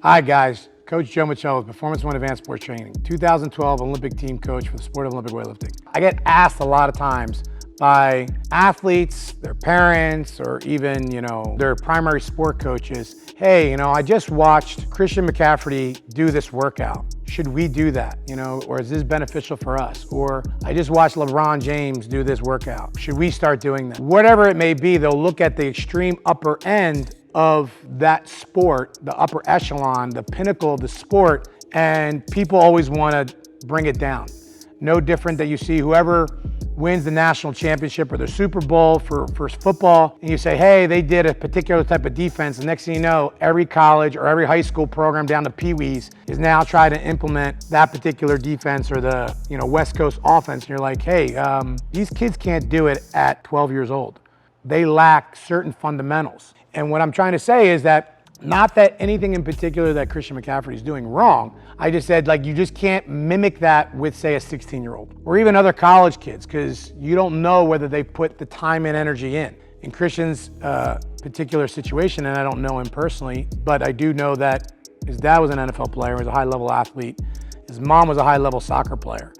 Hi guys, Coach Joe Micela with Performance One Advanced Sports Training, 2012 Olympic team coach for the sport of Olympic weightlifting. I get asked a lot of times by athletes, their parents, or even, their primary sport coaches, hey, I just watched Christian McCaffrey do this workout. Should we do that? Or is this beneficial for us? Or I just watched LeBron James do this workout. Should we start doing that? Whatever it may be, they'll look at the extreme upper end of that sport, the upper echelon, the pinnacle of the sport, and people always want to bring it down. No different that you see whoever wins the national championship or the Super Bowl for football, and you say, hey, they did a particular type of defense, and next thing you know, every college or every high school program down to Pee-wees is now trying to implement that particular defense or the West Coast offense, and you're like, hey, these kids can't do it at 12 years old. They lack certain fundamentals. And what I'm trying to say is that, not that anything in particular that Christian McCaffrey is doing wrong, I just said, you just can't mimic that with, say, a 16-year-old or even other college kids, because you don't know whether they put the time and energy in. In Christian's particular situation, and I don't know him personally, but I do know that his dad was an NFL player, he was a high-level athlete. His mom was a high-level soccer player.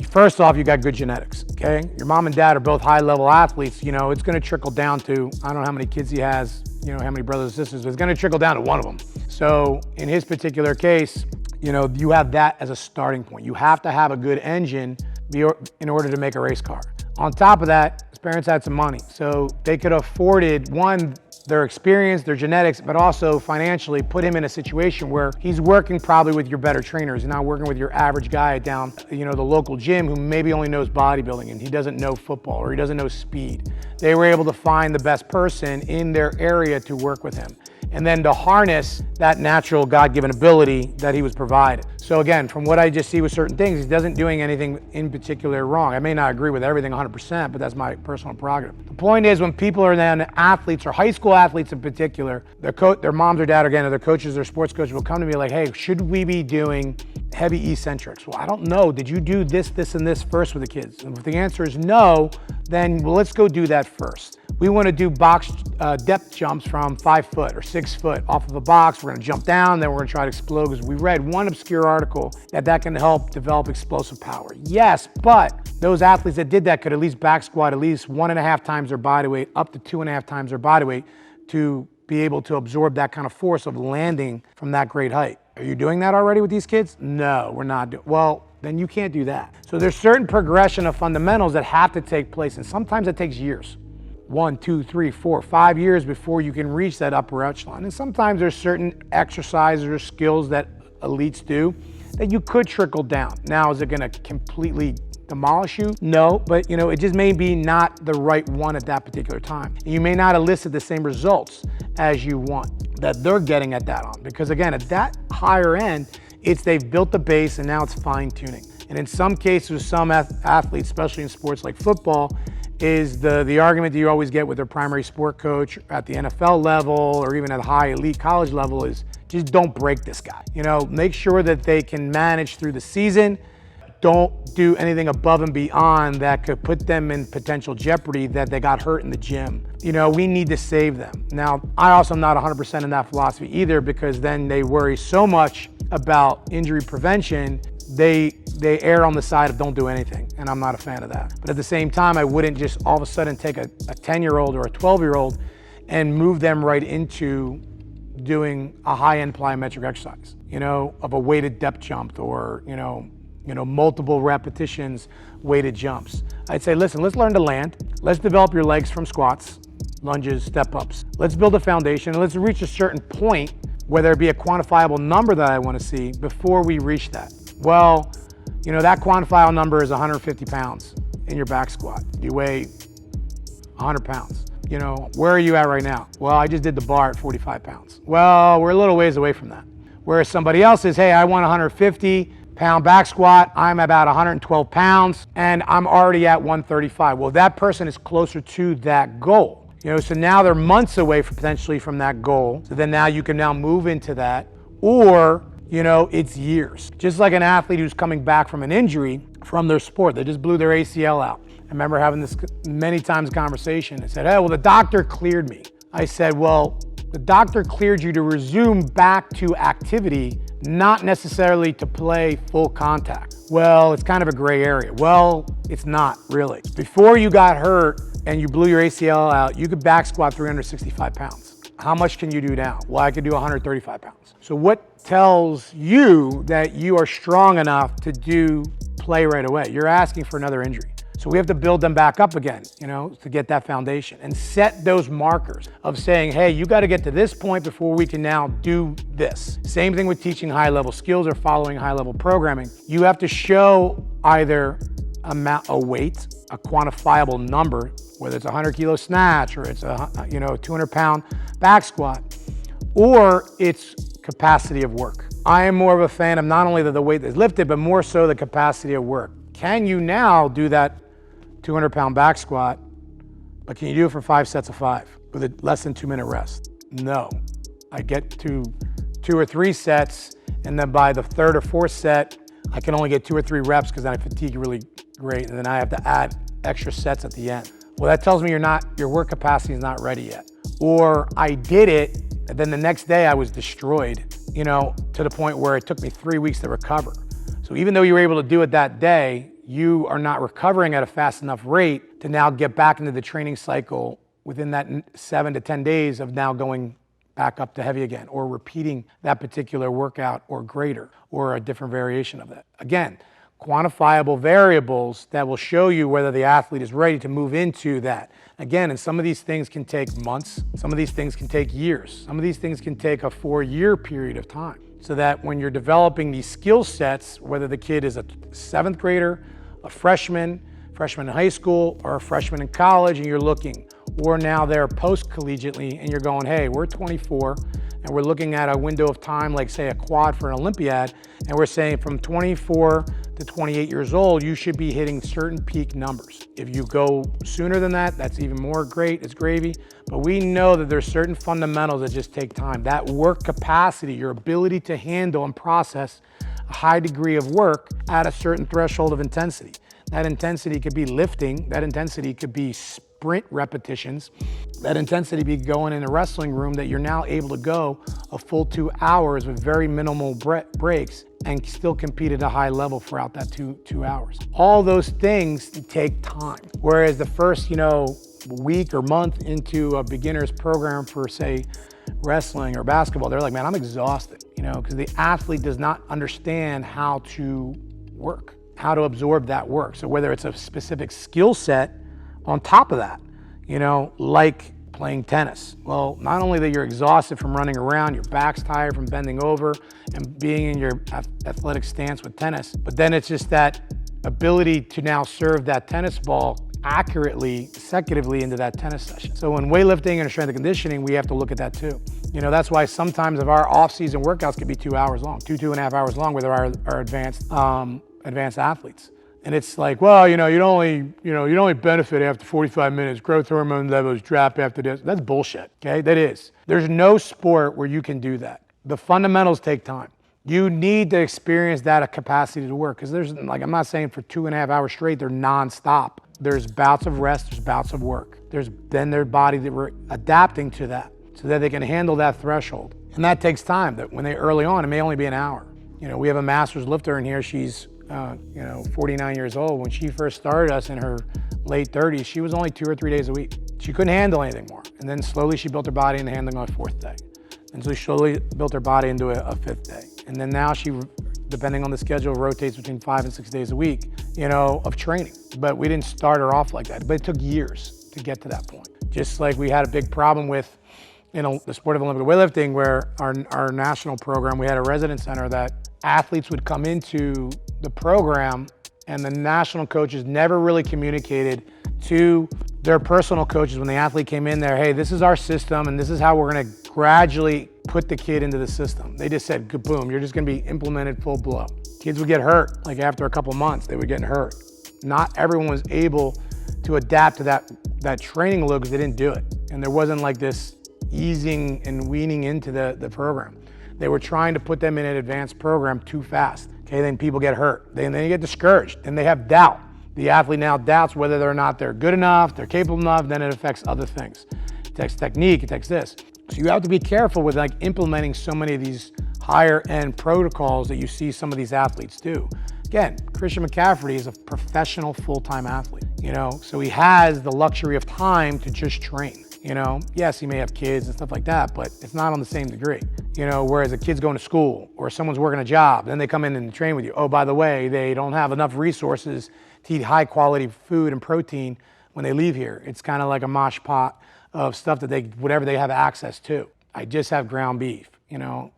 First off, you got good genetics, okay? Your mom and dad are both high-level athletes. It's going to trickle down to, I don't know how many kids he has, how many brothers and sisters, but it's going to trickle down to one of them. So in his particular case, you have that as a starting point. You have to have a good engine in order to make a race car. On top of that, his parents had some money, so they could have afforded, one, their experience, their genetics, but also financially put him in a situation where he's working probably with your better trainers. He's not working with your average guy down, the local gym who maybe only knows bodybuilding and he doesn't know football or he doesn't know speed. They were able to find the best person in their area to work with him, and then to harness that natural God-given ability that he was provided. So again, from what I just see with certain things, he doesn't doing anything in particular wrong. I may not agree with everything 100%, but that's my personal prerogative. The point is, when people are then athletes or high school athletes in particular, their moms or dad, again, or their coaches, their sports coaches will come to me like, hey, should we be doing heavy eccentrics? Well, I don't know. Did you do this, and this first with the kids? And if the answer is no, then let's go do that first. We want to do box depth jumps from 5 foot or 6 foot off of a box. We're going to jump down, then we're going to try to explode, because we read one obscure article that can help develop explosive power. Yes, but those athletes that did that could at least back squat at least 1.5 times their body weight, up to 2.5 times their body weight, to be able to absorb that kind of force of landing from that great height. Are you doing that already with these kids? No, we're not doing. Well, then you can't do that. So there's certain progression of fundamentals that have to take place, and sometimes it takes years. 1, 2, 3, 4, 5 years before you can reach that upper echelon. And sometimes there's certain exercises or skills that elites do that you could trickle down. Now, is it going to completely demolish you? No, but it just may be not the right one at that particular time. You may not elicit the same results as you want that they're getting at that on, because again, at that higher end, they've built the base and now it's fine tuning. And in some cases, some athletes, especially in sports like football, is the argument that you always get with their primary sport coach at the NFL level or even at a high elite college level is, just don't break this guy. Make sure that they can manage through the season. Don't do anything above and beyond that could put them in potential jeopardy that they got hurt in the gym. We need to save them. Now, I also am not 100% in that philosophy either, because then they worry so much about injury prevention, they err on the side of don't do anything, and I'm not a fan of that. But at the same time, I wouldn't just all of a sudden take a 10-year-old or a 12-year-old and move them right into doing a high-end plyometric exercise, of a weighted depth jump or, multiple repetitions weighted jumps. I'd say, listen, let's learn to land. Let's develop your legs from squats, lunges, step-ups. Let's build a foundation, and let's reach a certain point, whether it be a quantifiable number that I want to see, before we reach that. Well, that quantifiable number is 150 pounds in your back squat. You weigh 100 pounds. Where are you at right now? Well, I just did the bar at 45 pounds. Well, we're a little ways away from that. Whereas somebody else is, hey, I want 150 pound back squat. I'm about 112 pounds and I'm already at 135. Well, that person is closer to that goal. So now they're months away potentially from that goal. So then now you can now move into that, or it's years. Just like an athlete who's coming back from an injury from their sport. They just blew their ACL out. I remember having this many times conversation. I said, hey, well, the doctor cleared me. I said, well, The doctor cleared you to resume back to activity, not necessarily to play full contact. Well, it's kind of a gray area. Well, it's not really. Before you got hurt and you blew your ACL out, you could back squat 365 pounds. How much can you do now? Well, I could do 135 pounds. So what tells you that you are strong enough to do play right away? You're asking for another injury. So we have to build them back up again, to get that foundation and set those markers of saying, hey, you got to get to this point before we can now do this. Same thing with teaching high-level skills or following high-lelevel programming. You have to show either a weight, a quantifiable number, whether it's a 100-kilo snatch or it's a 200-pound back squat, or it's capacity of work. I am more of a fan of not only the weight that's lifted, but more so the capacity of work. Can you now do that 200-pound back squat, but can you do it for 5 sets of 5 with a less than 2-minute rest? No. I get to 2 or 3 sets, and then by the 3rd or 4th set, I can only get 2 or 3 reps because then I fatigue really great, and then I have to add extra sets at the end. Well, that tells me your work capacity is not ready yet. Or I did it, and then the next day I was destroyed, to the point where it took me 3 weeks to recover. So even though you were able to do it that day, you are not recovering at a fast enough rate to now get back into the training cycle within that 7 to 10 days of now going back up to heavy again, or repeating that particular workout or greater, or a different variation of that. Again, quantifiable variables that will show you whether the athlete is ready to move into that. Again, and some of these things can take months, some of these things can take years, some of these things can take a 4-year period of time. So that when you're developing these skill sets, whether the kid is a 7th grader, a freshman in high school, or a freshman in college, and you're looking, or now they're post-collegiately, and you're going, hey, we're 24, and we're looking at a window of time, like say a quad for an Olympiad, and we're saying from 24 to 28 years old, you should be hitting certain peak numbers. If you go sooner than that, that's even more great, it's gravy. But we know that there's certain fundamentals that just take time. That work capacity, your ability to handle and process a high degree of work at a certain threshold of intensity. That intensity could be lifting, that intensity could be sprint repetitions, that intensity be going in a wrestling room that you're now able to go a full 2 hours with very minimal breaks and still compete at a high level throughout that two hours. All those things take time. Whereas the first, week or month into a beginner's program for, say, wrestling or basketball, they're like, man, I'm exhausted, because the athlete does not understand how to work, how to absorb that work. So whether it's a specific skill set on top of that, like playing tennis. Well, not only that you're exhausted from running around, your back's tired from bending over and being in your athletic stance with tennis, but then it's just that ability to now serve that tennis ball accurately, consecutively into that tennis session. So in weightlifting and strength and conditioning, we have to look at that too. That's why sometimes of our off-season workouts can be 2 hours long, 2.5 hours long with our advanced athletes. And it's like, well, you'd only benefit after 45 minutes. Growth hormone levels drop after this. That's bullshit, okay? That is. There's no sport where you can do that. The fundamentals take time. You need to experience that capacity to work, because I'm not saying for 2.5 hours straight, they're nonstop. There's bouts of rest, there's bouts of work. There's then their body that we're adapting to that so that they can handle that threshold. And that takes time. That when they early on, it may only be an hour. We have a master's lifter in here. She's 49 years old. When she first started us in her late 30s, she was only 2 or 3 days a week. She couldn't handle anything more. And then slowly she built her body into handling on a 4th day. And so she slowly built her body into a 5th day. And then now she, depending on the schedule, rotates between 5 and 6 days a week, of training. But we didn't start her off like that. But it took years to get to that point. Just like we had a big problem with, the sport of Olympic weightlifting, where our national program, we had a residence center that athletes would come into the program, and the national coaches never really communicated to their personal coaches when the athlete came in there, hey, this is our system and this is how we're gonna gradually put the kid into the system. They just said, boom, you're just gonna be implemented full blow. Kids would get hurt, like after a couple months, they would get hurt. Not everyone was able to adapt to that training load because they didn't do it. And there wasn't like this easing and weaning into the program. They were trying to put them in an advanced program too fast. Okay, then people get hurt. Then they get discouraged. Then they have doubt. The athlete now doubts whether or not they're good enough, they're capable enough, then it affects other things. It takes technique, it takes this. So you have to be careful with like implementing so many of these higher end protocols that you see some of these athletes do. Again, Christian McCaffrey is a professional full-time athlete, so he has the luxury of time to just train. Yes, he may have kids and stuff like that, but it's not on the same degree. Whereas a kid's going to school or someone's working a job, then they come in and train with you. Oh, by the way, they don't have enough resources to eat high quality food and protein when they leave here. It's kind of like a mosh pot of stuff that whatever they have access to. I just have ground beef.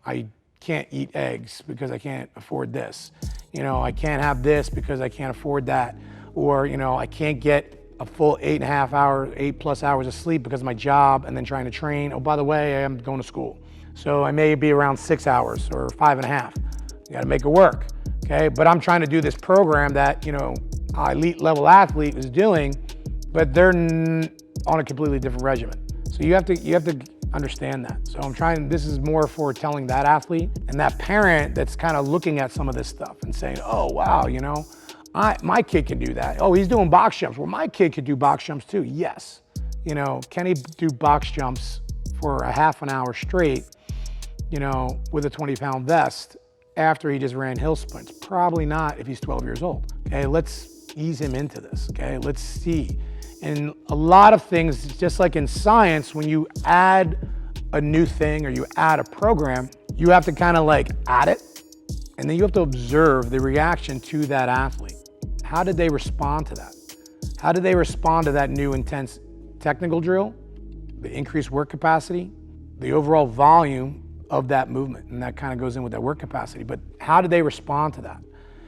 I can't eat eggs because I can't afford this. I can't have this because I can't afford that. Or, I can't get a full 8+ hours of sleep because of my job and then trying to train. Oh, by the way, I am going to school. So I may be around 6 hours or 5.5. You got to make it work, okay? But I'm trying to do this program that, an elite level athlete is doing, but they're on a completely different regimen. So you have to understand that. So this is more for telling that athlete and that parent that's kind of looking at some of this stuff and saying, oh, wow, my kid can do that. Oh, he's doing box jumps. Well, my kid could do box jumps too. Yes. Can he do box jumps for a half an hour straight, with a 20-pound vest after he just ran hill sprints? Probably not if he's 12 years old. Okay, let's ease him into this. Okay, let's see. And a lot of things, just like in science, when you add a new thing or you add a program, you have to kind of like add it, and then you have to observe the reaction to that athlete. How did they respond to that? How did they respond to that new intense technical drill, the increased work capacity, the overall volume of that movement? And that kind of goes in with that work capacity. But how did they respond to that?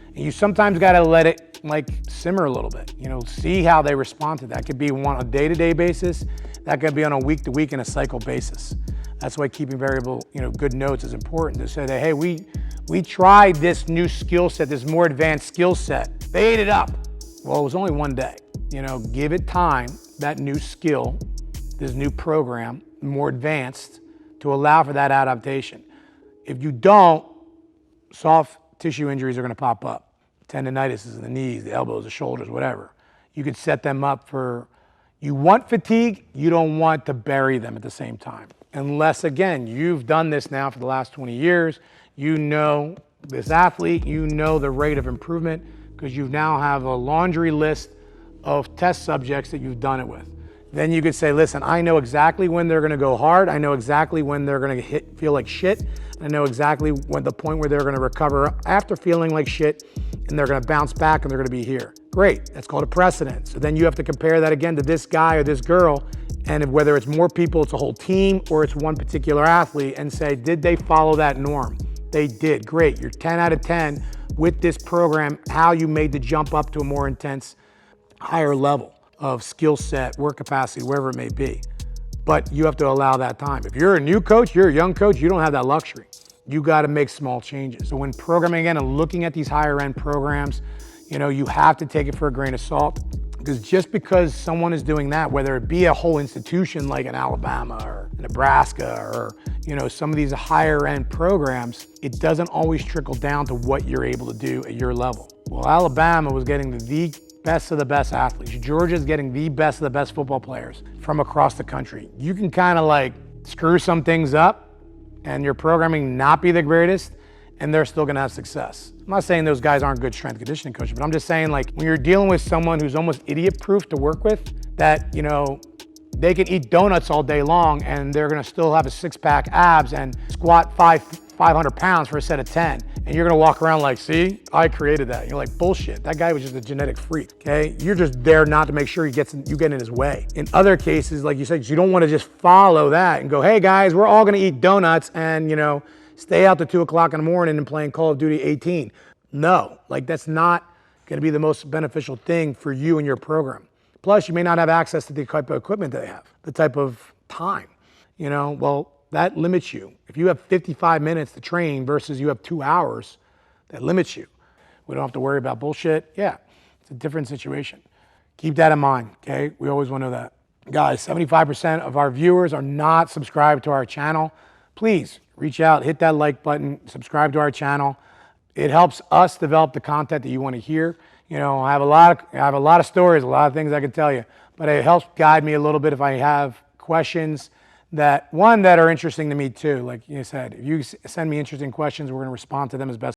And you sometimes got to let it like simmer a little bit, see how they respond to that. It could be on a day-to-day basis. That could be on a week-to-week and a cycle basis. That's why keeping variable, good notes is important to say that, hey, we tried this new skill set, this more advanced skill set. They ate it up. Well, it was only one day. Give it time, that new skill, this new program, more advanced, to allow for that adaptation. If you don't, soft tissue injuries are going to pop up. Tendinitis in the knees, the elbows, the shoulders, whatever. You could set them up for, you want fatigue, you don't want to bury them at the same time. Unless, again, you've done this now for the last 20 years, you know this athlete, you know the rate of improvement because you now have a laundry list of test subjects that you've done it with. Then you could say, listen, I know exactly when they're gonna go hard. I know exactly when they're gonna feel like shit. I know exactly when the point where they're gonna recover after feeling like shit and they're gonna bounce back and they're gonna be here. Great, that's called a precedent. So then you have to compare that again to this guy or this girl, and whether it's more people, it's a whole team, or it's one particular athlete, and say, did they follow that norm? They did, great. You're 10 out of 10 with this program, how you made the jump up to a more intense, higher level of skill set, work capacity, wherever it may be. But you have to allow that time. If you're a new coach, you're a young coach, you don't have that luxury. You got to make small changes. So when programming again and looking at these higher end programs, you have to take it for a grain of salt, because just because someone is doing that, whether it be a whole institution like in Alabama or Nebraska or some of these higher end programs, it doesn't always trickle down to what you're able to do at your level. Well, Alabama was getting the best of the best athletes. Georgia's getting the best of the best football players from across the country. You can kind of like screw some things up and your programming not be the greatest, and they're still gonna have success. I'm not saying those guys aren't good strength conditioning coaches, but I'm just saying, like, when you're dealing with someone who's almost idiot-proof to work with, that, they can eat donuts all day long and they're gonna still have a six-pack abs and squat 500 pounds for a set of 10. And you're gonna walk around like, see, I created that. You're like, bullshit, that guy was just a genetic freak, okay? You're just there not to make sure you get in his way. In other cases, like you said, you don't wanna just follow that and go, hey guys, we're all gonna eat donuts and, stay out to 2 o'clock in the morning and playing Call of Duty 18. No, like that's not gonna be the most beneficial thing for you and your program. Plus, you may not have access to the type of equipment they have, the type of time, well, that limits you. If you have 55 minutes to train versus you have 2 hours, that limits you. We don't have to worry about bullshit. Yeah, it's a different situation. Keep that in mind, okay? We always want to know that. Guys, 75% of our viewers are not subscribed to our channel. Please reach out, hit that like button, subscribe to our channel. It helps us develop the content that you want to hear. I have a lot of stories, a lot of things I can tell you, but it helps guide me a little bit if I have questions that are interesting to me too. Like you said, if you send me interesting questions, we're going to respond to them as best